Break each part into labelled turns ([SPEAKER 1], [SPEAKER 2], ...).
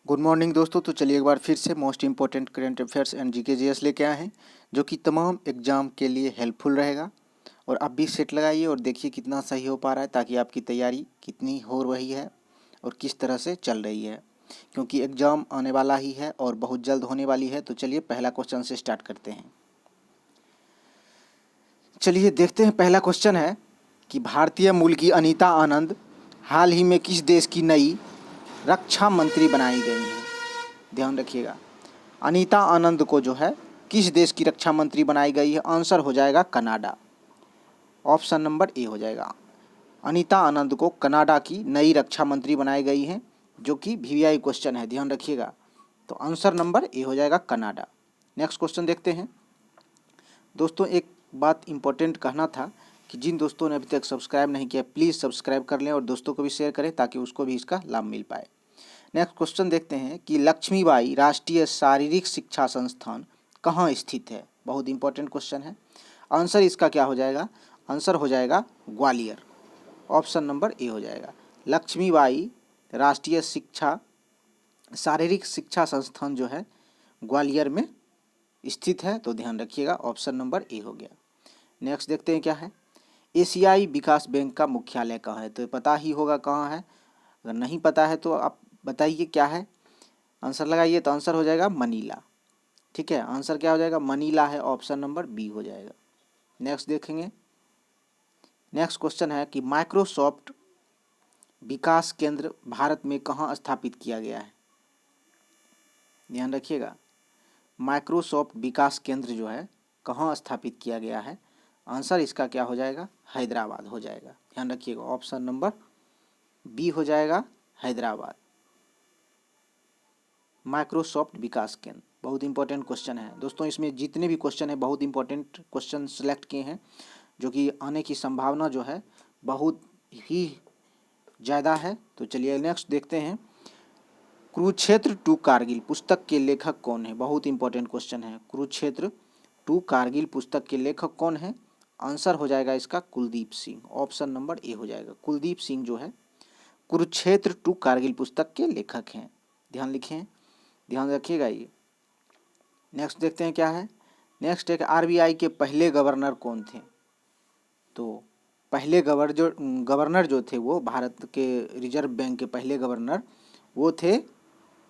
[SPEAKER 1] Good morning दोस्तों। तो चलिए एक बार फिर से most important current affairs and GK GS लेके आए हैं, जो कि तमाम एग्जाम के लिए हेल्पफुल रहेगा। और आप भी सेट लगाइए और देखिए कितना सही हो पा रहा है, ताकि आपकी तैयारी कितनी हो रही है और किस तरह से चल रही है, क्योंकि एग्ज़ाम आने वाला ही है और बहुत जल्द होने वाली है। तो चलिए पहला क्वेश्चन से स्टार्ट करते हैं। चलिए देखते हैं। पहला क्वेश्चन है कि भारतीय मूल की अनीता आनंद हाल ही में किस देश की नई रक्षा मंत्री बनाई गई हैं। ध्यान रखिएगा, अनीता आनंद को जो है किस देश की रक्षा मंत्री बनाई गई है। आंसर हो जाएगा कनाडा। ऑप्शन नंबर ए हो जाएगा। अनीता आनंद को कनाडा की नई रक्षा मंत्री बनाई गई है, जो कि वीवीआई क्वेश्चन है, ध्यान रखिएगा। तो आंसर नंबर ए हो जाएगा कनाडा। नेक्स्ट क्वेश्चन देखते हैं। दोस्तों एक बात इंपॉर्टेंट कहना था कि जिन दोस्तों ने अभी तक सब्सक्राइब नहीं किया, प्लीज़ सब्सक्राइब कर लें और दोस्तों को भी शेयर करें, ताकि उसको भी इसका लाभ मिल पाए। नेक्स्ट क्वेश्चन देखते हैं कि लक्ष्मीबाई राष्ट्रीय शारीरिक शिक्षा संस्थान कहाँ स्थित है। बहुत इंपॉर्टेंट क्वेश्चन है। आंसर इसका क्या हो जाएगा। आंसर हो जाएगा ग्वालियर। ऑप्शन नंबर ए हो जाएगा। लक्ष्मीबाई राष्ट्रीय शारीरिक शिक्षा संस्थान जो है ग्वालियर में स्थित है। तो ध्यान रखिएगा, ऑप्शन नंबर ए हो गया। नेक्स्ट देखते हैं क्या है। एशियाई विकास बैंक का मुख्यालय कहाँ है। तो पता ही होगा कहाँ है। अगर नहीं पता है तो आप बताइए क्या है। आंसर लगाइए। तो आंसर हो जाएगा मनीला। ठीक है, आंसर क्या हो जाएगा, मनीला है। ऑप्शन नंबर बी हो जाएगा। नेक्स्ट देखेंगे। नेक्स्ट क्वेश्चन है कि माइक्रोसॉफ्ट विकास केंद्र भारत में कहाँ स्थापित किया गया है। ध्यान रखिएगा, माइक्रोसॉफ्ट विकास केंद्र जो है कहाँ स्थापित किया गया है। आंसर इसका क्या हो जाएगा, हैदराबाद हो जाएगा। ध्यान रखिएगा, ऑप्शन नंबर बी हो जाएगा, हैदराबाद। माइक्रोसॉफ्ट विकास केंद्र बहुत इंपॉर्टेंट क्वेश्चन है दोस्तों। इसमें जितने भी क्वेश्चन है बहुत इंपॉर्टेंट क्वेश्चन सेलेक्ट किए हैं, जो कि आने की संभावना जो है बहुत ही ज़्यादा है। तो चलिए नेक्स्ट देखते हैं। कुरुक्षेत्र टू कारगिल पुस्तक के लेखक कौन है। बहुत इंपॉर्टेंट क्वेश्चन है। कुरुक्षेत्र टू कारगिल पुस्तक के लेखक कौन है। आंसर हो जाएगा इसका Kuldeep Singh. Option number A हो जाएगा। कुलदीप सिंह जो है कुरुक्षेत्र टू कारगिल पुस्तक के लेखक हैं। ध्यान लिखें, ध्यान रखिएगा ये। नेक्स्ट देखते हैं क्या है। नेक्स्ट एक आरबीआई के पहले गवर्नर कौन थे। तो पहले गवर्नर जो थे वो भारत के रिजर्व बैंक के पहले गवर्नर वो थे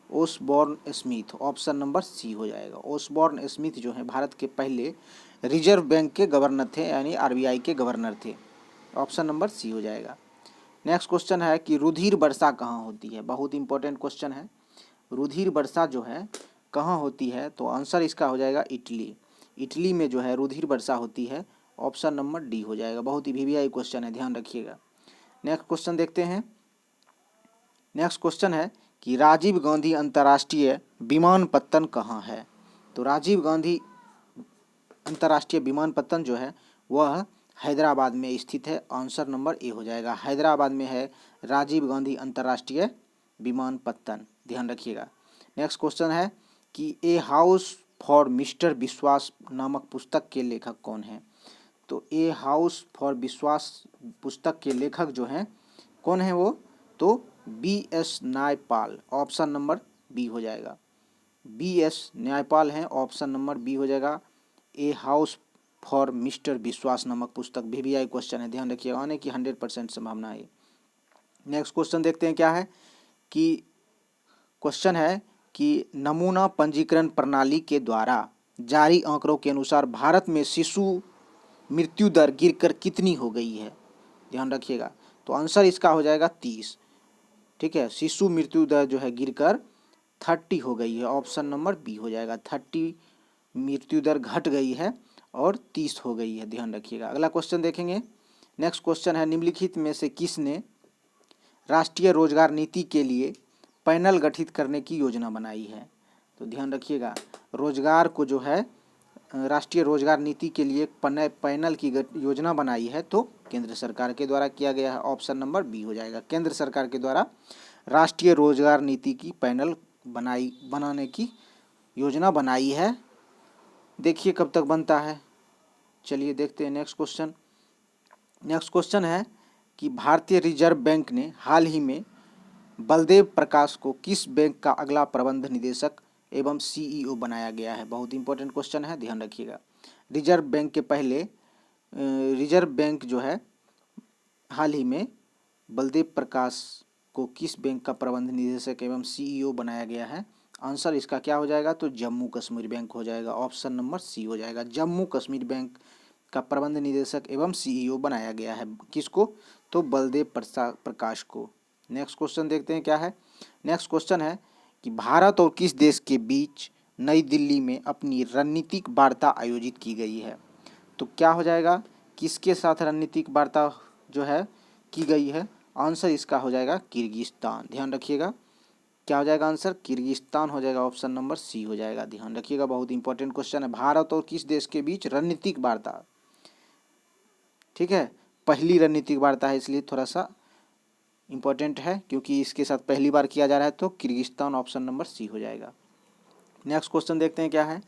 [SPEAKER 1] Osborne Smith. Option number C हो जाएगा। ओसबॉर्न स्मिथ जो है भारत के पहले रिजर्व बैंक के गवर्नर थे, यानी आरबीआई के गवर्नर थे। ऑप्शन नंबर सी हो जाएगा। नेक्स्ट क्वेश्चन है कि रुधिर वर्षा कहाँ होती है। बहुत इंपॉर्टेंट क्वेश्चन है। रुधिर वर्षा जो है कहाँ होती है। तो आंसर इसका हो जाएगा इटली। इटली में जो है रुधिर वर्षा होती है। ऑप्शन नंबर डी हो जाएगा। बहुत ही वीवीआई क्वेश्चन है, ध्यान रखिएगा। नेक्स्ट क्वेश्चन देखते हैं। नेक्स्ट क्वेश्चन है कि राजीव गांधी अंतर्राष्ट्रीय विमानपत्तन कहाँ है। तो राजीव गांधी अंतर्राष्ट्रीय विमानपत्तन जो है वह हैदराबाद में स्थित है। आंसर नंबर ए हो जाएगा। हैदराबाद में है राजीव गांधी अंतर्राष्ट्रीय विमानपत्तन, ध्यान रखिएगा। नेक्स्ट क्वेश्चन है कि ए हाउस फॉर मिस्टर विश्वास नामक पुस्तक के लेखक कौन है। तो ए हाउस फॉर विश्वास पुस्तक के लेखक जो हैं कौन है वो, तो बी.एस. न्यायपाल। ऑप्शन नंबर बी हो जाएगा। बी.एस. न्यायपाल हैं। ऑप्शन नंबर बी हो जाएगा। ए हाउस फॉर मिस्टर विश्वास नामक पुस्तक वीवीआई क्वेश्चन है, ध्यान रखिएगा। आने की 100% संभावना है। नेक्स्ट क्वेश्चन देखते हैं क्या है कि क्वेश्चन है कि नमूना पंजीकरण प्रणाली के द्वारा जारी आंकड़ों के अनुसार भारत में शिशु मृत्यु दर गिरकर कितनी हो गई है। ध्यान रखिएगा। तो आंसर इसका हो जाएगा 30। ठीक है, शिशु मृत्यु दर जो है गिरकर 30 हो गई है। ऑप्शन नंबर बी हो जाएगा। 30 मृत्यु दर घट गई है और 30 हो गई है, ध्यान रखिएगा। अगला क्वेश्चन देखेंगे। नेक्स्ट क्वेश्चन है निम्नलिखित में से किसने राष्ट्रीय रोजगार नीति के लिए पैनल गठित करने की योजना बनाई है। तो ध्यान रखिएगा, रोजगार को जो है राष्ट्रीय रोजगार नीति के लिए पैनल की योजना बनाई है, तो केंद्र सरकार के द्वारा किया गया है। ऑप्शन नंबर बी हो जाएगा। केंद्र सरकार के द्वारा राष्ट्रीय रोजगार नीति की पैनल बनाने की योजना बनाई है। देखिए कब तक बनता है। चलिए देखते हैं नेक्स्ट क्वेश्चन। नेक्स्ट क्वेश्चन है कि भारतीय रिजर्व बैंक ने हाल ही में बलदेव प्रकाश को किस बैंक का अगला प्रबंध निदेशक एवं सीईओ बनाया गया है? बहुत इंपॉर्टेंट क्वेश्चन है, ध्यान रखिएगा। रिजर्व बैंक के पहले रिजर्व बैंक जो है हाल ही में बलदेव प्रकाश को किस बैंक का प्रबंध निदेशक एवं सीईओ बनाया गया है? आंसर इसका क्या हो जाएगा? तो जम्मू कश्मीर बैंक हो जाएगा। ऑप्शन नंबर सी हो जाएगा। जम्मू कश्मीर बैंक का प्रबंध निदेशक एवं सीईओ बनाया गया है। किसको? तो बलदेव प्रकाश को। नेक्स्ट क्वेश्चन देखते हैं क्या है। नेक्स्ट क्वेश्चन है कि भारत और किस देश के बीच नई दिल्ली में अपनी रणनीतिक वार्ता आयोजित की गई है? तो क्या हो जाएगा? किसके साथ रणनीतिक वार्ता जो है की गई है? आंसर इसका हो जाएगा किर्गिस्तान। ध्यान रखिएगा, क्या हो जाएगा आंसर? किर्गिस्तान हो जाएगा। ऑप्शन नंबर सी हो जाएगा। ध्यान रखिएगा, बहुत इंपॉर्टेंट क्वेश्चन है। भारत और किस देश के बीच रणनीतिक वार्ता, ठीक है, पहली रणनीतिक वार्ता है, इसलिए थोड़ा सा इंपॉर्टेंट है क्योंकि इसके साथ पहली बार किया जा रहा है। तो किर्गिस्तान ऑप्शन नंबर सी हो जाएगा। नेक्स्ट क्वेश्चन देखते हैं क्या है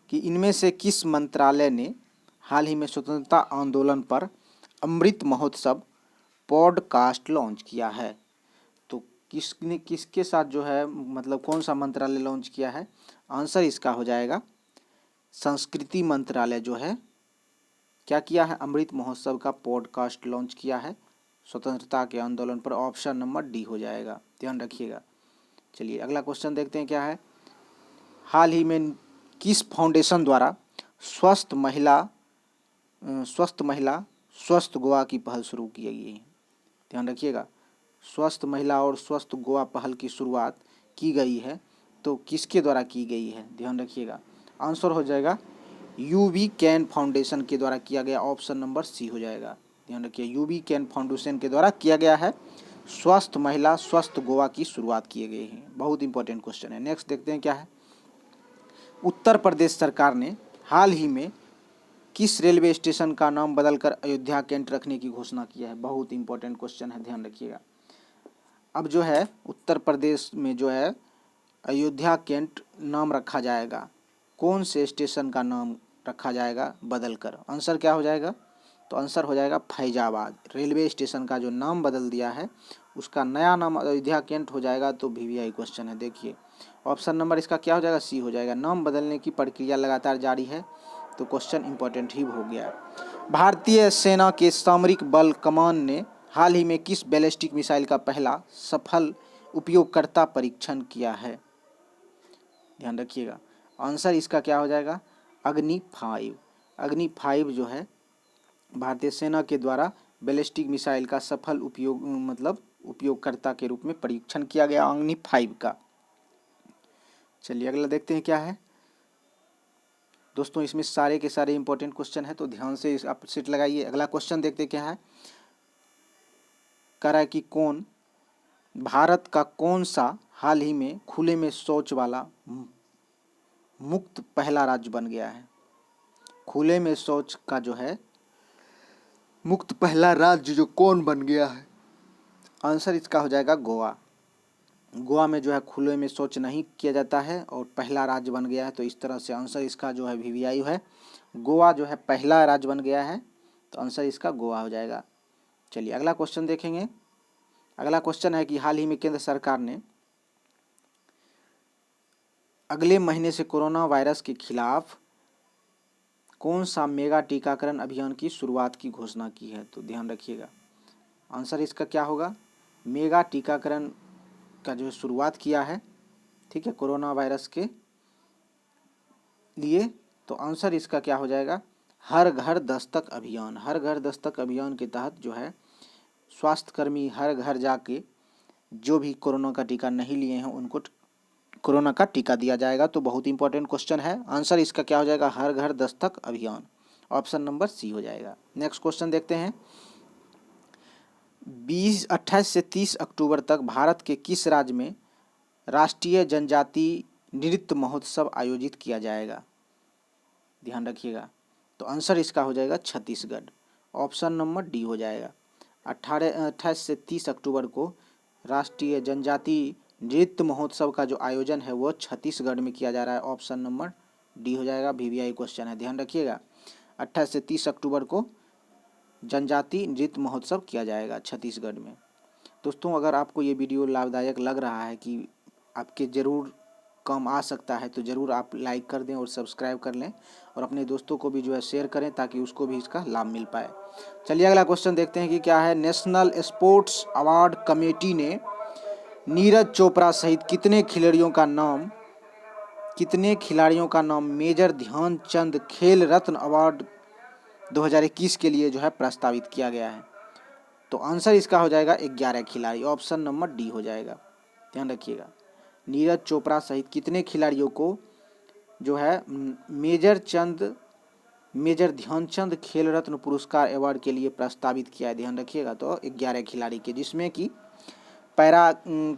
[SPEAKER 1] कि इनमें से किस मंत्रालय ने हाल ही में स्वतंत्रता आंदोलन पर अमृत महोत्सव पॉडकास्ट लॉन्च किया है? तो किसने किसके साथ जो है, मतलब कौन सा मंत्रालय लॉन्च किया है? आंसर इसका हो जाएगा संस्कृति मंत्रालय जो है क्या किया है? अमृत महोत्सव का पॉडकास्ट लॉन्च किया है स्वतंत्रता के आंदोलन पर। ऑप्शन नंबर डी हो जाएगा। ध्यान रखिएगा। चलिए अगला क्वेश्चन देखते हैं क्या है। हाल ही में किस फाउंडेशन द्वारा स्वस्थ महिला स्वस्थ गोवा की पहल शुरू की गई है? ध्यान रखिएगा, स्वस्थ महिला और स्वस्थ गोवा पहल की शुरुआत की गई है, तो किसके द्वारा की गई है? ध्यान रखिएगा, आंसर हो जाएगा यूबी कैन फाउंडेशन के द्वारा किया गया। ऑप्शन नंबर सी हो जाएगा। ध्यान रखिए, यूबी कैन फाउंडेशन के द्वारा किया गया है। स्वस्थ महिला स्वस्थ गोवा की शुरुआत किए गए हैं। बहुत इंपॉर्टेंट क्वेश्चन है। नेक्स्ट देखते हैं क्या है। उत्तर प्रदेश सरकार ने हाल ही में किस रेलवे स्टेशन का नाम बदलकर अयोध्या कैंट रखने की घोषणा की है? बहुत इंपॉर्टेंट क्वेश्चन है, ध्यान रखिएगा। अब जो है उत्तर प्रदेश में जो है अयोध्या कैंट नाम रखा जाएगा। कौन से स्टेशन का नाम रखा जाएगा बदलकर? आंसर क्या हो जाएगा? तो आंसर हो जाएगा फैजाबाद। रेलवे स्टेशन का जो नाम बदल दिया है उसका नया नाम अयोध्या कैंट हो जाएगा। तो वीवीआई क्वेश्चन है, देखिए ऑप्शन नंबर इसका क्या हो जाएगा? सी हो जाएगा। नाम बदलने की प्रक्रिया लगातार जारी है, तो क्वेश्चन इंपॉर्टेंट ही हो गया है। भारतीय सेना के सामरिक बल कमान ने हाल ही में किस बैलिस्टिक मिसाइल का पहला सफल उपयोगकर्ता परीक्षण किया है? ध्यान रखिएगा, आंसर इसका क्या हो जाएगा? अग्नि 5। अग्नि 5 जो है भारतीय सेना के द्वारा बैलिस्टिक मिसाइल का सफल उपयोग मतलब उपयोगकर्ता के रूप में परीक्षण किया गया अग्नि 5 का। चलिए अगला देखते हैं क्या है। दोस्तों इसमें सारे के सारे इंपॉर्टेंट क्वेश्चन है, तो ध्यान से आप सेट लगाइए। अगला क्वेश्चन देखते क्या है। कह रहा है कि भारत का कौन सा हाल ही में खुले में शौच वाला मुक्त पहला राज्य बन गया है? खुले में शौच का जो है मुक्त पहला राज्य जो कौन बन गया है? आंसर इसका हो जाएगा गोवा। गोवा में जो है खुले में शौच नहीं किया जाता है और पहला राज्य बन गया है। तो इस तरह से आंसर इसका जो है वीवीआई है। गोवा जो है पहला राज्य बन गया है, तो आंसर इसका गोवा हो जाएगा। चलिए अगला क्वेश्चन देखेंगे। अगला क्वेश्चन है कि हाल ही में केंद्र सरकार ने अगले महीने से कोरोना वायरस के खिलाफ कौन सा मेगा टीकाकरण अभियान की शुरुआत की घोषणा की है? तो ध्यान रखिएगा, आंसर इसका क्या होगा? मेगा टीकाकरण का जो शुरुआत किया है, ठीक है, कोरोना वायरस के लिए। तो आंसर इसका क्या हो जाएगा? हर घर दस्तक अभियान। हर घर दस्तक अभियान के तहत जो है स्वास्थ्यकर्मी हर घर जाके जो भी कोरोना का टीका नहीं लिए हैं उनको कोरोना का टीका दिया जाएगा। तो बहुत इंपॉर्टेंट क्वेश्चन है। आंसर इसका क्या हो जाएगा? हर घर दस्तक अभियान। ऑप्शन नंबर सी हो जाएगा। नेक्स्ट क्वेश्चन देखते हैं। 28 से 30 अक्टूबर तक भारत के किस राज्य में राष्ट्रीय जनजाति नृत्य महोत्सव आयोजित किया जाएगा? ध्यान रखिएगा, तो आंसर इसका हो जाएगा छत्तीसगढ़। ऑप्शन नंबर डी हो जाएगा। 28 से 30 अक्टूबर को राष्ट्रीय जनजाति नृत्य महोत्सव का जो आयोजन है वो छत्तीसगढ़ में किया जा रहा है। ऑप्शन नंबर डी हो जाएगा। वीवीआई क्वेश्चन है, ध्यान रखिएगा। 28 से 30 अक्टूबर को जनजाति नृत्य महोत्सव किया जाएगा छत्तीसगढ़ में। दोस्तों अगर आपको ये वीडियो लाभदायक लग रहा है कि आपके ज़रूर काम आ सकता है तो ज़रूर आप लाइक कर दें और सब्सक्राइब कर लें और अपने दोस्तों को भी जो है शेयर करें ताकि उसको भी इसका लाभ मिल पाए। चलिए अगला क्वेश्चन देखते हैं कि क्या है। नेशनल स्पोर्ट्स अवार्ड कमेटी ने नीरज चोपड़ा सहित कितने खिलाड़ियों का नाम मेजर ध्यानचंद खेल रत्न अवार्ड 2021 के लिए जो है प्रस्तावित किया गया है। तो आंसर इसका हो जाएगा 11 खिलाड़ी, ऑप्शन नंबर डी हो जाएगा। ध्यान रखिएगा, नीरज चोपड़ा सहित कितने खिलाड़ियों को जो है मेजर ध्यानचंद खेल रत्न पुरस्कार अवार्ड के लिए प्रस्तावित किया है। ध्यान रखिएगा, तो 11 खिलाड़ी के, जिसमें कि पैरा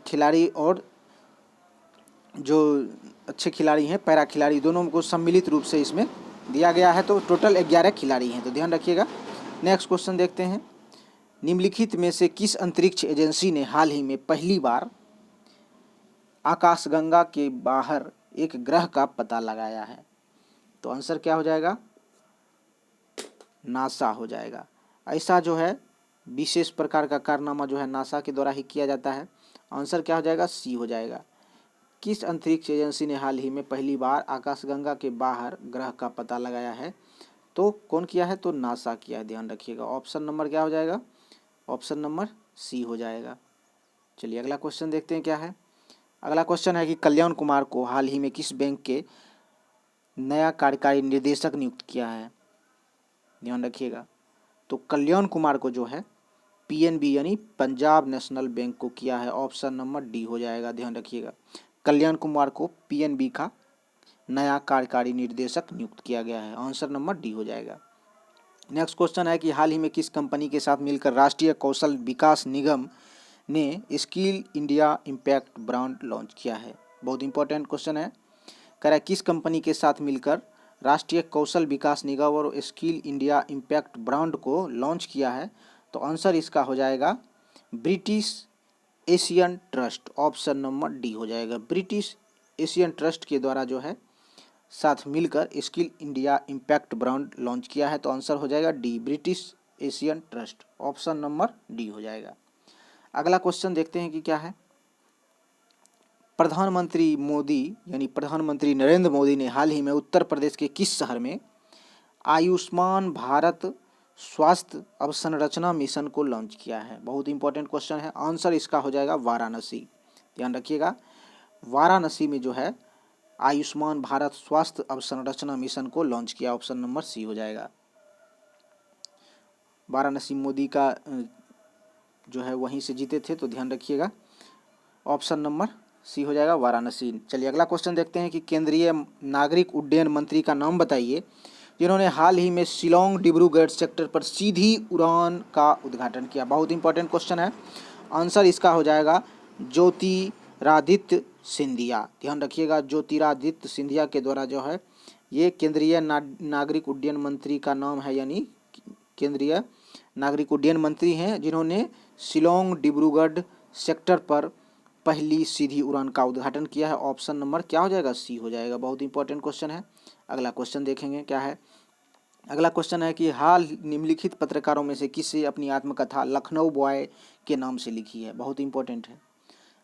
[SPEAKER 1] खिलाड़ी और जो अच्छे खिलाड़ी हैं पैरा खिलाड़ी दोनों को सम्मिलित रूप से इसमें दिया गया है। तो टोटल 11 खिलाड़ी हैं, तो ध्यान रखिएगा। नेक्स्ट क्वेश्चन देखते हैं। निम्नलिखित में से किस अंतरिक्ष एजेंसी ने हाल ही में पहली बार आकाशगंगा के बाहर एक ग्रह का पता लगाया है? तो आंसर क्या हो जाएगा? नासा हो जाएगा। ऐसा जो है विशेष प्रकार का कारनामा जो है नासा के द्वारा ही किया जाता है। आंसर क्या हो जाएगा? सी हो जाएगा। किस अंतरिक्ष एजेंसी ने हाल ही में पहली बार आकाशगंगा के बाहर ग्रह का पता लगाया है? तो कौन किया है? तो नासा किया है। ध्यान रखिएगा, ऑप्शन नंबर क्या हो जाएगा? ऑप्शन नंबर सी हो जाएगा। चलिए अगला क्वेश्चन देखते हैं क्या है। अगला क्वेश्चन है कि कल्याण कुमार को हाल ही में किस बैंक के नया कार्यकारी निर्देशक नियुक्त किया है? ध्यान रखिएगा, तो कल्याण कुमार को जो है पीएनबी यानी पंजाब नेशनल बैंक को किया है। ऑप्शन नंबर डी हो जाएगा। ध्यान रखिएगा, कल्याण कुमार को पीएनबी का नया कार्यकारी निर्देशक नियुक्त किया गया है। आंसर नंबर डी हो जाएगा। नेक्स्ट क्वेश्चन है कि हाल ही में किस कंपनी के साथ मिलकर राष्ट्रीय कौशल विकास निगम ने skill India impact brand launch किया है? बहुत इंपॉर्टेंट क्वेश्चन है। कह रहा है किस कंपनी के साथ मिलकर राष्ट्रीय कौशल विकास निगम और स्किल इंडिया इम्पैक्ट ब्रांड को लॉन्च किया है? तो आंसर इसका हो जाएगा British Asian trust. Option number D हो जाएगा। ब्रिटिश एशियन ट्रस्ट के द्वारा जो है साथ मिलकर skill India impact brand launch किया है। तो आंसर हो जाएगा D, British Asian trust. Option number D हो जाएगा। अगला क्वेश्चन देखते हैं कि क्या है। प्रधानमंत्री मोदी यानी प्रधानमंत्री नरेंद्र मोदी ने हाल ही में उत्तर प्रदेश के किस शहर में आयुष्मान भारत स्वास्थ्य अवसंरचना मिशन को लॉन्च किया है? बहुत इंपॉर्टेंट क्वेश्चन है। आंसर इसका हो जाएगा वाराणसी। ध्यान रखिएगा, वाराणसी में जो है आयुष्मान भारत स्वास्थ्य अवसंरचना मिशन को लॉन्च किया। ऑप्शन नंबर सी हो जाएगा। वाराणसी मोदी का जो है वहीं से जीते थे, तो ध्यान रखिएगा, ऑप्शन नंबर सी हो जाएगा वाराणसी। चलिए अगला क्वेश्चन देखते हैं कि केंद्रीय नागरिक उड्डयन मंत्री का नाम बताइए जिन्होंने हाल ही में शिलोंग डिब्रूगढ़ सेक्टर पर सीधी उड़ान का उद्घाटन किया। बहुत इंपॉर्टेंट क्वेश्चन है। आंसर इसका हो जाएगा ज्योतिरादित्य सिंधिया। ध्यान रखिएगा, ज्योतिरादित्य सिंधिया के द्वारा जो है ये केंद्रीय नागरिक उड्डयन मंत्री का नाम है, यानी केंद्रीय नागरिक उड्डयन मंत्री हैं जिन्होंने शिलोंग डिब्रूगढ़ सेक्टर पर पहली सीधी उड़ान का उद्घाटन किया है। ऑप्शन नंबर क्या हो जाएगा? सी हो जाएगा। बहुत इंपॉर्टेंट क्वेश्चन है। अगला क्वेश्चन देखेंगे क्या है। अगला क्वेश्चन है कि हाल निम्नलिखित पत्रकारों में से किसे अपनी आत्मकथा लखनऊ बॉय के नाम से लिखी है? बहुत इंपॉर्टेंट है।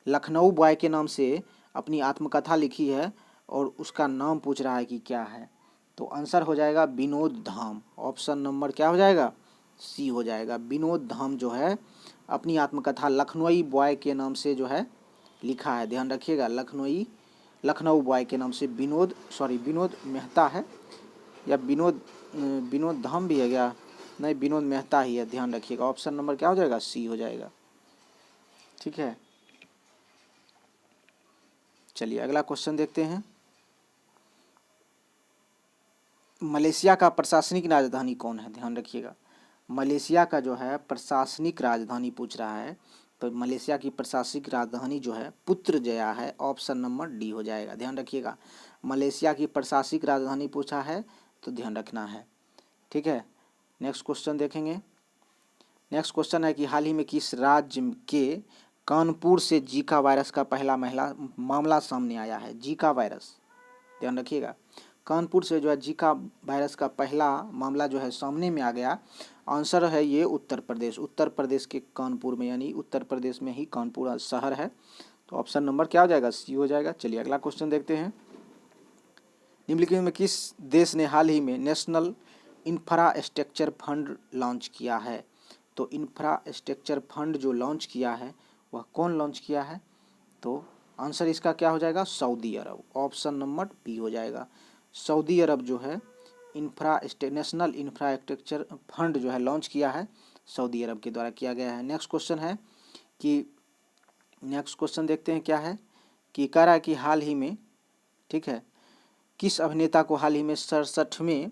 [SPEAKER 1] लखनऊ बॉय के नाम से अपनी आत्मकथा लिखी है और उसका नाम पूछ रहा है कि क्या है? तो आंसर हो जाएगा विनोद धाम। ऑप्शन नंबर क्या हो जाएगा? सी हो जाएगा। विनोद धाम जो है अपनी आत्मकथा लखनऊ बॉय के नाम से जो है लिखा है। ध्यान रखिएगा, लखनऊ बॉय के नाम से विनोद मेहता है या विनोद धाम भी है क्या? नहीं, विनोद मेहता ही है। ध्यान रखिएगा, ऑप्शन नंबर क्या हो जाएगा? सी हो जाएगा। ठीक है, चलिए अगला क्वेश्चन देखते हैं। मलेशिया का प्रशासनिक राजधानी कौन है? ध्यान रखिएगा, मलेशिया का जो है प्रशासनिक राजधानी पूछ रहा है, तो मलेशिया की प्रशासनिक राजधानी जो है पुत्रजया है। ऑप्शन नंबर डी हो जाएगा। ध्यान रखिएगा, मलेशिया की प्रशासनिक राजधानी पूछा है तो ध्यान रखना है। ठीक है, नेक्स्ट क्वेश्चन देखेंगे। नेक्स्ट क्वेश्चन है कि हाल ही में किस राज्य के कानपुर से जीका वायरस का पहला मामला सामने आया है? जीका वायरस, ध्यान रखिएगा, कानपुर से जो है जीका वायरस का पहला मामला जो है सामने में आ गया। आंसर है ये उत्तर प्रदेश। उत्तर प्रदेश के कानपुर में, यानी उत्तर प्रदेश में ही कानपुर शहर है। तो ऑप्शन नंबर क्या हो जाएगा? सी हो जाएगा। चलिए अगला क्वेश्चन देखते हैं। निम्नलिखित में किस देश ने हाल ही में नेशनल इंफ्रास्ट्रक्चर फंड लॉन्च किया है? तो इंफ्रास्ट्रक्चर फंड जो लॉन्च किया है वह कौन लॉन्च किया है? तो आंसर इसका क्या हो जाएगा? सऊदी अरब। ऑप्शन नंबर बी हो जाएगा। सऊदी अरब जो है नेशनल इंफ्रास्ट्रक्चर फंड जो है लॉन्च किया है, सऊदी अरब के द्वारा किया गया है। नेक्स्ट क्वेश्चन है कि नेक्स्ट क्वेश्चन देखते हैं क्या है कि कह रहा है कि हाल ही में, ठीक है, किस अभिनेता को हाल ही में 67वें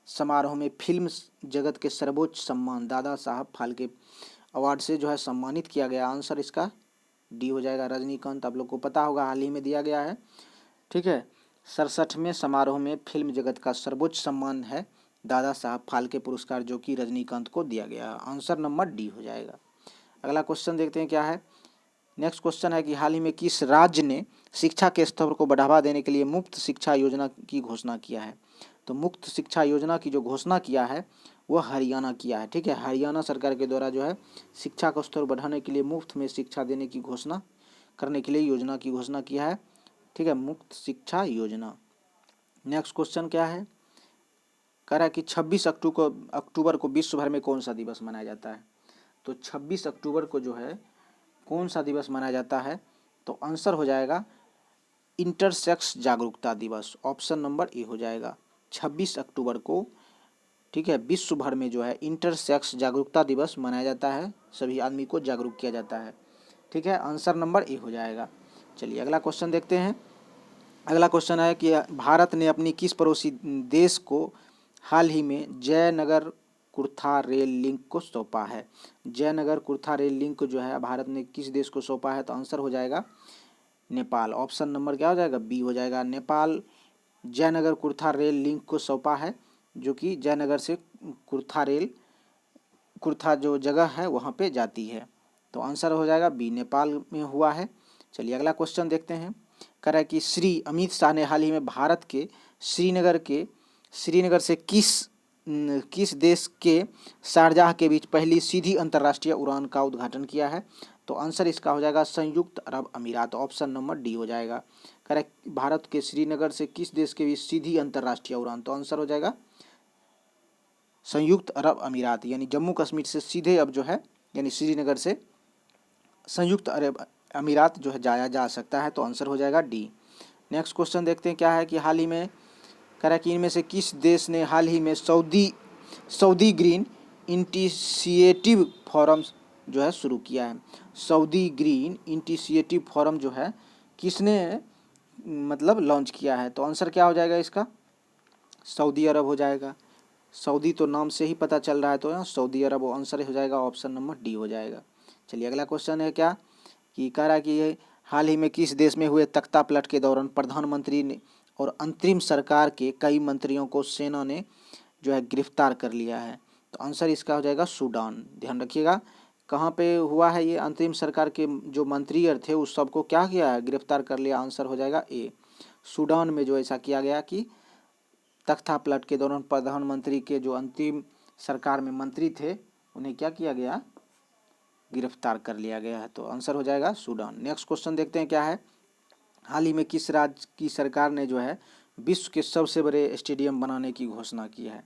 [SPEAKER 1] समारोह में फिल्म जगत के सर्वोच्च सम्मान दादा साहब फाल्के अवार्ड से जो है सम्मानित किया गया? आंसर इसका डी हो जाएगा, रजनीकांत। आप लोग को पता होगा हाल ही में दिया गया है, ठीक है। 67वें समारोह में फिल्म जगत का सर्वोच्च सम्मान है दादा साहब फाल्के पुरस्कार, जो कि रजनीकांत को दिया गया। आंसर नंबर डी हो जाएगा। अगला क्वेश्चन देखते हैं क्या है। नेक्स्ट क्वेश्चन है कि हाल ही में किस राज्य ने शिक्षा के स्तर को बढ़ावा देने के लिए मुफ्त शिक्षा योजना की घोषणा किया है? तो मुफ्त शिक्षा योजना की जो घोषणा किया है वह हरियाणा किया है, ठीक है। हरियाणा सरकार के द्वारा जो है शिक्षा का स्तर बढ़ाने के लिए मुफ्त में शिक्षा देने की घोषणा करने के लिए योजना की घोषणा किया है, ठीक है, मुफ्त शिक्षा योजना। नेक्स्ट क्वेश्चन क्या है? कह रहा है कि 26 अक्टूबर को विश्व भर में कौन सा दिवस मनाया जाता है? तो 26 अक्टूबर को जो है कौन सा दिवस मनाया जाता है? तो आंसर हो जाएगा इंटरसेक्स जागरूकता दिवस। ऑप्शन नंबर ए हो जाएगा। 26 अक्टूबर को, ठीक है, विश्व भर में जो है इंटरसेक्स जागरूकता दिवस मनाया जाता है, सभी आदमी को जागरूक किया जाता है, ठीक है। आंसर नंबर ए हो जाएगा। चलिए अगला क्वेश्चन देखते हैं। अगला क्वेश्चन है कि भारत ने अपनी किस पड़ोसी देश को हाल ही में जयनगर कुर्था रेल लिंक को सौंपा है? जयनगर कुर्था रेल लिंक जो है भारत ने किस देश को सौंपा है? तो आंसर हो जाएगा नेपाल। ऑप्शन नंबर क्या हो जाएगा? बी हो जाएगा। नेपाल जयनगर कुर्था रेल लिंक को सौंपा है, जो कि जयनगर से कुर्था जो जगह है वहाँ पे जाती है। तो आंसर हो जाएगा बी, नेपाल में हुआ है। चलिए अगला क्वेश्चन देखते हैं। कह रहा है कि श्री अमित शाह ने हाल ही में भारत के श्रीनगर से किस देश के शारजाह के बीच पहली सीधी अंतर्राष्ट्रीय उड़ान का उद्घाटन किया है? तो आंसर इसका हो जाएगा संयुक्त अरब अमीरात। ऑप्शन नंबर डी हो जाएगा। कह रहा है भारत के श्रीनगर से किस देश के बीच सीधी अंतर्राष्ट्रीय उड़ान? तो आंसर हो जाएगा संयुक्त अरब अमीरात, यानी जम्मू कश्मीर से सीधे अब जो है यानी श्रीनगर से संयुक्त अरब अमीरात जो है जाया जा सकता है। तो आंसर हो जाएगा डी। नेक्स्ट क्वेश्चन देखते हैं क्या है कि हाल ही में कह रहा है कि इनमें से किस देश ने हाल ही में सऊदी ग्रीन इनिशिएटिव फोरम जो है शुरू किया है? सऊदी ग्रीन इनिशिएटिव फोरम जो है किसने मतलब लॉन्च किया है? तो आंसर क्या हो जाएगा इसका? सऊदी अरब हो जाएगा। सऊदी तो नाम से ही पता चल रहा है, तो यहाँ सऊदी अरब आंसर हो जाएगा। ऑप्शन नंबर डी हो जाएगा। चलिए अगला क्वेश्चन है क्या कि कह रहा है कि ये हाल ही में किस देश में हुए तख्ता पलट के दौरान प्रधानमंत्री ने और अंतरिम सरकार के कई मंत्रियों को सेना ने जो है गिरफ्तार कर लिया है? तो आंसर इसका हो जाएगा सूडान। ध्यान रखिएगा कहाँ पे हुआ है ये? अंतरिम सरकार के जो मंत्री थे उस सबको क्या किया है? गिरफ्तार कर लिया। आंसर हो जाएगा ए, सूडान में जो ऐसा किया गया कि तख्ता पलट के दौरान प्रधानमंत्री के जो अंतिम सरकार में मंत्री थे उन्हें क्या किया गया? गिरफ्तार कर लिया गया है। तो आंसर हो जाएगा सूडान। नेक्स्ट क्वेश्चन देखते हैं क्या है। हाल ही में किस राज्य की सरकार ने जो है विश्व के सबसे बड़े स्टेडियम बनाने की घोषणा की है?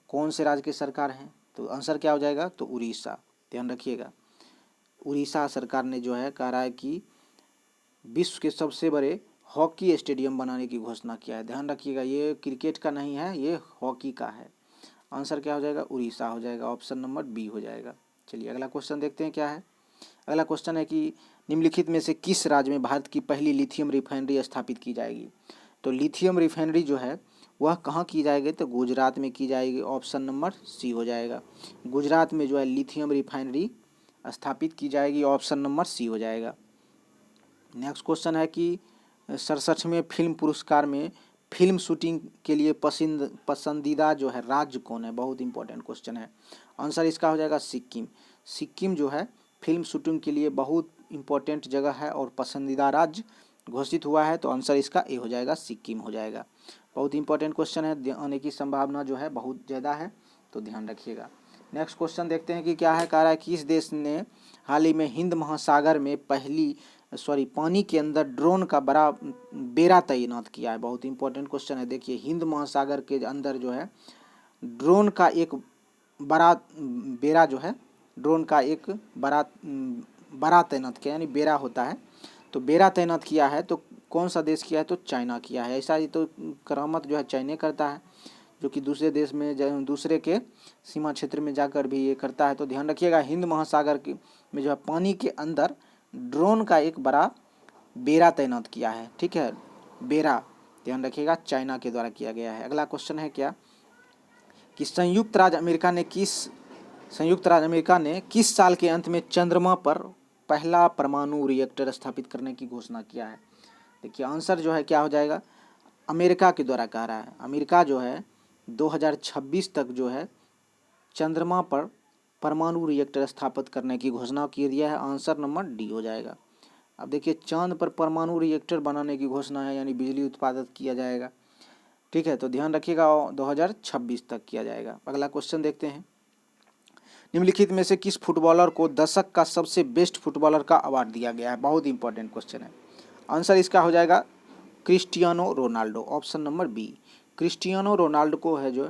[SPEAKER 1] कौन से राज्य की सरकार है? तो आंसर क्या हो जाएगा? तो उड़ीसा। ध्यान रखिएगा उड़ीसा सरकार ने जो है कह रहा है कि विश्व के सबसे बड़े हॉकी स्टेडियम बनाने की घोषणा किया है। ध्यान रखिएगा ये क्रिकेट का नहीं है, ये हॉकी का है। आंसर क्या हो जाएगा? उड़ीसा हो जाएगा। ऑप्शन नंबर बी हो जाएगा। चलिए अगला क्वेश्चन देखते हैं क्या है। अगला क्वेश्चन है कि निम्नलिखित में से किस राज्य में भारत की पहली लिथियम रिफाइनरी स्थापित की जाएगी? तो लिथियम रिफाइनरी जो है वह कहाँ की जाएगी? तो गुजरात में की जाएगी। ऑप्शन नंबर सी हो जाएगा। गुजरात में जो है लिथियम रिफाइनरी स्थापित की जाएगी। ऑप्शन नंबर सी हो जाएगा। नेक्स्ट क्वेश्चन है कि 67वें फिल्म पुरस्कार में फिल्म शूटिंग के लिए पसंदीदा जो है राज्य कौन है? बहुत इंपॉर्टेंट क्वेश्चन है। आंसर इसका हो जाएगा सिक्किम। सिक्किम जो है फिल्म शूटिंग के लिए बहुत इंपॉर्टेंट जगह है और पसंदीदा राज्य घोषित हुआ है। तो आंसर इसका ए हो जाएगा, सिक्किम हो जाएगा। बहुत इंपॉर्टेंट क्वेश्चन है, आने की संभावना जो है बहुत ज़्यादा है, तो ध्यान रखिएगा। नेक्स्ट क्वेश्चन देखते हैं कि क्या है। कह रहा है किस देश ने हाल ही में हिंद महासागर में पानी के अंदर ड्रोन का बड़ा बेड़ा तैनात किया है। बहुत इंपॉर्टेंट क्वेश्चन है। देखिए, हिंद महासागर के अंदर जो है ड्रोन का एक बड़ा बेड़ा जो है, ड्रोन का एक बड़ा तैनात किया, यानी बेड़ा होता है, तो बेड़ा तैनात किया है। तो कौन सा देश किया है? तो चाइना किया है। ऐसा ही तो करामत जो है चाइना करता है, जो कि दूसरे देश में दूसरे के सीमा क्षेत्र में जाकर भी ये करता है। तो ध्यान रखिएगा, हिंद महासागर में जो है पानी के अंदर ड्रोन का एक बड़ा बेड़ा तैनात किया है। ठीक है, बेड़ा ध्यान रखिएगा चाइना के द्वारा किया गया है। अगला क्वेश्चन है क्या कि संयुक्त राज्य अमेरिका ने किस साल के अंत में चंद्रमा पर पहला परमाणु रिएक्टर स्थापित करने की घोषणा किया है? देखिए, आंसर जो है क्या हो जाएगा, अमेरिका के द्वारा कह रहा है। अमेरिका जो है 2026 तक जो है चंद्रमा पर परमाणु रिएक्टर स्थापित करने की घोषणा की दिया है। आंसर नंबर डी हो जाएगा। अब देखिए, चांद पर परमाणु रिएक्टर बनाने की घोषणा है, यानी बिजली उत्पादित किया जाएगा। ठीक है, तो ध्यान रखिएगा 2026 तक किया जाएगा। अगला क्वेश्चन देखते हैं। निम्नलिखित में से किस फुटबॉलर को दशक का सबसे बेस्ट फुटबॉलर का अवार्ड दिया गया है? बहुत इंपॉर्टेंट क्वेश्चन है। आंसर इसका हो जाएगा Cristiano Ronaldo, option number B. Cristiano Ronaldo को है जो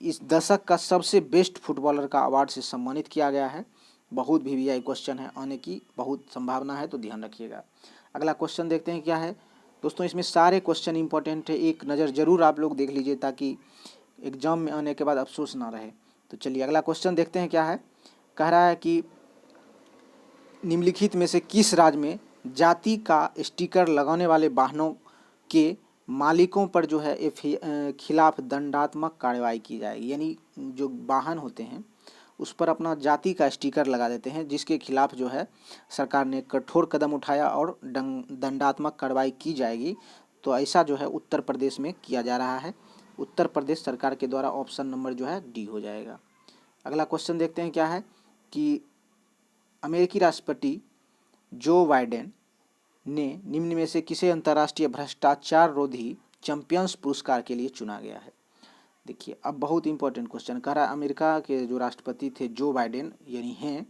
[SPEAKER 1] इस दशक का सबसे बेस्ट फुटबॉलर का अवार्ड से सम्मानित किया गया है। बहुत वीवीआई क्वेश्चन है, आने की बहुत संभावना है, तो ध्यान रखिएगा। अगला क्वेश्चन देखते हैं क्या है। दोस्तों, इसमें सारे क्वेश्चन इंपॉर्टेंट है, एक नज़र जरूर आप लोग देख लीजिए ताकि एग्जाम में आने के बाद अफसोस ना रहे। तो चलिए अगला क्वेश्चन देखते हैं क्या है। कह रहा है कि निम्नलिखित में से किस राज्य में जाति का स्टिकर लगाने वाले वाहनों के मालिकों पर जो है खिलाफ दंडात्मक कार्रवाई की जाएगी? यानी जो वाहन होते हैं उस पर अपना जाति का स्टिकर लगा देते हैं, जिसके खिलाफ जो है सरकार ने कठोर कदम उठाया और दंडात्मक कार्रवाई की जाएगी। तो ऐसा जो है उत्तर प्रदेश में किया जा रहा है। उत्तर प्रदेश सरकार के द्वारा, ऑप्शन नंबर जो है डी हो जाएगा। अगला क्वेश्चन देखते हैं क्या है कि अमेरिकी राष्ट्रपति जो बाइडेन ने निम्न में से किसे अंतर्राष्ट्रीय भ्रष्टाचार रोधी चैंपियंस पुरस्कार के लिए चुना गया है? देखिए, अब बहुत इंपॉर्टेंट क्वेश्चन कह रहा है। अमेरिका के जो राष्ट्रपति थे जो बाइडेन, यानी हैं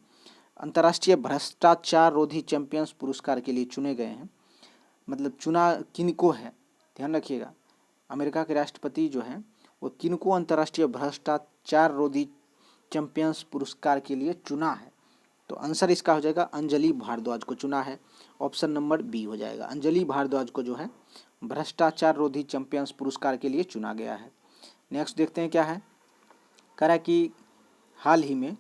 [SPEAKER 1] अंतर्राष्ट्रीय भ्रष्टाचार रोधी चैंपियंस पुरस्कार के लिए चुने गए हैं। मतलब चुना किनको है, ध्यान रखिएगा। अमेरिका के राष्ट्रपति जो हैं वो किनको अंतर्राष्ट्रीय भ्रष्टाचार रोधी चैंपियंस पुरस्कार के लिए चुना है? तो आंसर इसका हो जाएगा अंजलि भारद्वाज को चुना है। ऑप्शन नंबर बी हो जाएगा। अंजलि भारद्वाज को जो है भ्रष्टाचार रोधी चैंपियंस पुरस्कार के लिए चुना गया है। नेक्स्ट देखते हैं क्या है। कह रहा है कि हाल ही में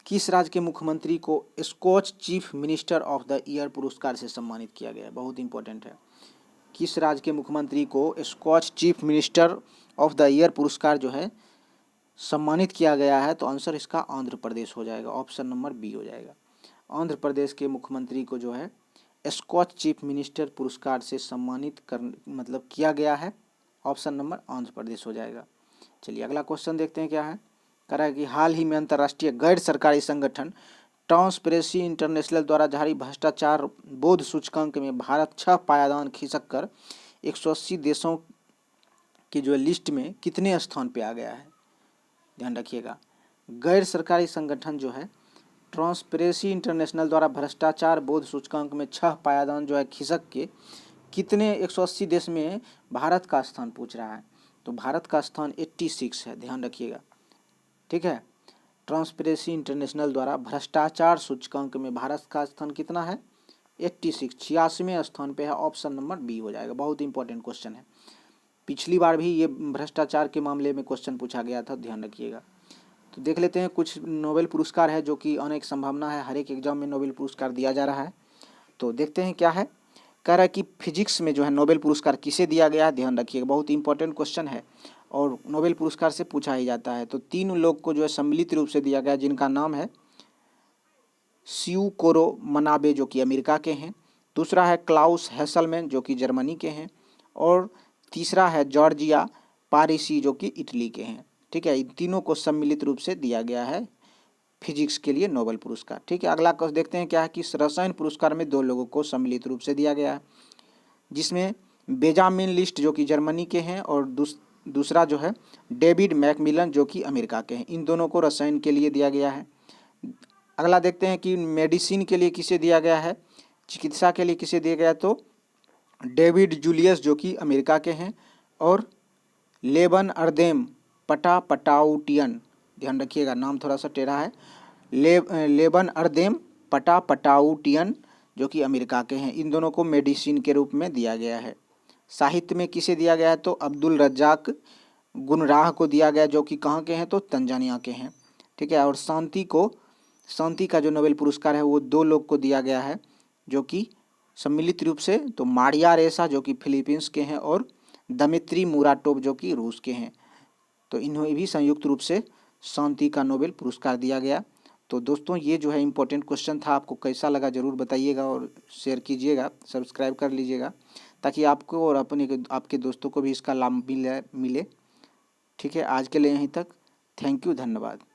[SPEAKER 1] किस राज्य के मुख्यमंत्री को Skoch chief minister of the year पुरस्कार से सम्मानित किया गया है? बहुत इंपॉर्टेंट है। किस राज्य के मुख्यमंत्री को Skoch chief minister of the year पुरस्कार जो है सम्मानित किया गया है? तो आंसर इसका आंध्र प्रदेश हो जाएगा। ऑप्शन नंबर बी हो जाएगा। आंध्र प्रदेश के मुख्यमंत्री को जो है स्कॉच चीफ मिनिस्टर पुरस्कार से सम्मानित किया गया है। ऑप्शन नंबर आंध्र प्रदेश हो जाएगा। चलिए अगला क्वेश्चन देखते हैं क्या है। कह रहा है कि हाल ही में अंतर्राष्ट्रीय गैर सरकारी संगठन ट्रांसपेरेंसी इंटरनेशनल द्वारा जारी भ्रष्टाचार बोध सूचकांक में भारत 6 पायदान खिसक कर 180 देशों की जो लिस्ट में कितने स्थान पे आ गया है? ध्यान रखिएगा, गैर सरकारी संगठन जो है ट्रांसपेरेंसी इंटरनेशनल द्वारा भ्रष्टाचार बोध सूचकांक में 6 पायदान जो है खिसक के कितने 180 देश में भारत का स्थान पूछ रहा है। तो भारत का स्थान 86 है, ध्यान रखिएगा। ठीक है, ट्रांसपेरेंसी इंटरनेशनल द्वारा भ्रष्टाचार सूचकांक में भारत का स्थान कितना है? 86, 86वें स्थान पे है। ऑप्शन नंबर बी हो जाएगा। बहुत इंपॉर्टेंट क्वेश्चन है। पिछली बार भी ये भ्रष्टाचार के मामले में क्वेश्चन पूछा गया था, ध्यान रखिएगा। तो देख लेते हैं कुछ नोबेल पुरस्कार है जो कि आने की संभावना है। हर एक एग्जाम में नोबेल पुरस्कार दिया जा रहा है। तो देखते हैं क्या है। कह रहा है कि फिजिक्स में जो है नोबेल पुरस्कार किसे दिया गया है? ध्यान रखिएगा, बहुत इंपॉर्टेंट क्वेश्चन है और नोबेल पुरस्कार से पूछा ही जाता है। तो 3 लोग को जो है सम्मिलित रूप से दिया गया, जिनका नाम है स्यूकोरो मनाबे जो कि अमेरिका के हैं, दूसरा है क्लाउस हेसलमैन जो कि जर्मनी के हैं, और तीसरा है जॉर्जिया पारिसी जो कि इटली के हैं। ठीक है, इन तीनों को सम्मिलित रूप से दिया गया है फिजिक्स के लिए नोबेल पुरस्कार। ठीक है, अगला क्वेश्चन देखते हैं क्या है कि रसायन पुरस्कार में 2 लोगों को सम्मिलित रूप से दिया गया है, जिसमें बेंजामिन लिस्ट जो कि जर्मनी के हैं और दूसरा जो है डेविड मैकमिलन जो कि अमेरिका के हैं। इन दोनों को रसायन के लिए दिया गया है। अगला देखते हैं कि मेडिसिन के लिए किसे दिया गया है, चिकित्सा के लिए किसे दिया गया, तो डेविड जूलियस जो कि अमेरिका के हैं, और लेबन अर्देम पटापटाउटियन, ध्यान रखिएगा नाम थोड़ा सा टेढ़ा है, लेबन अर्देम पटापटाउटियन जो कि अमेरिका के हैं। इन दोनों को मेडिसिन के रूप में दिया गया है। साहित्य में किसे दिया गया है, तो अब्दुल रज्जाक गुनराह को दिया गया जो कि कहाँ के हैं, तो तंजानिया के हैं। ठीक है। और शांति का जो नोबेल पुरस्कार है वो 2 लोग को दिया गया है जो कि सम्मिलित रूप से, तो मारिया रेसा जो कि फिलीपींस के हैं और दमित्री मुराटोव जो कि रूस के हैं। तो इन्हें भी संयुक्त रूप से शांति का नोबेल पुरस्कार दिया गया। तो दोस्तों ये जो है इम्पोर्टेंट क्वेश्चन था, आपको कैसा लगा ज़रूर बताइएगा और शेयर कीजिएगा, सब्सक्राइब कर लीजिएगा ताकि आपको और आपके दोस्तों को भी इसका लाभ मिले। ठीक है, आज के लिए यहीं तक। थैंक यू, धन्यवाद।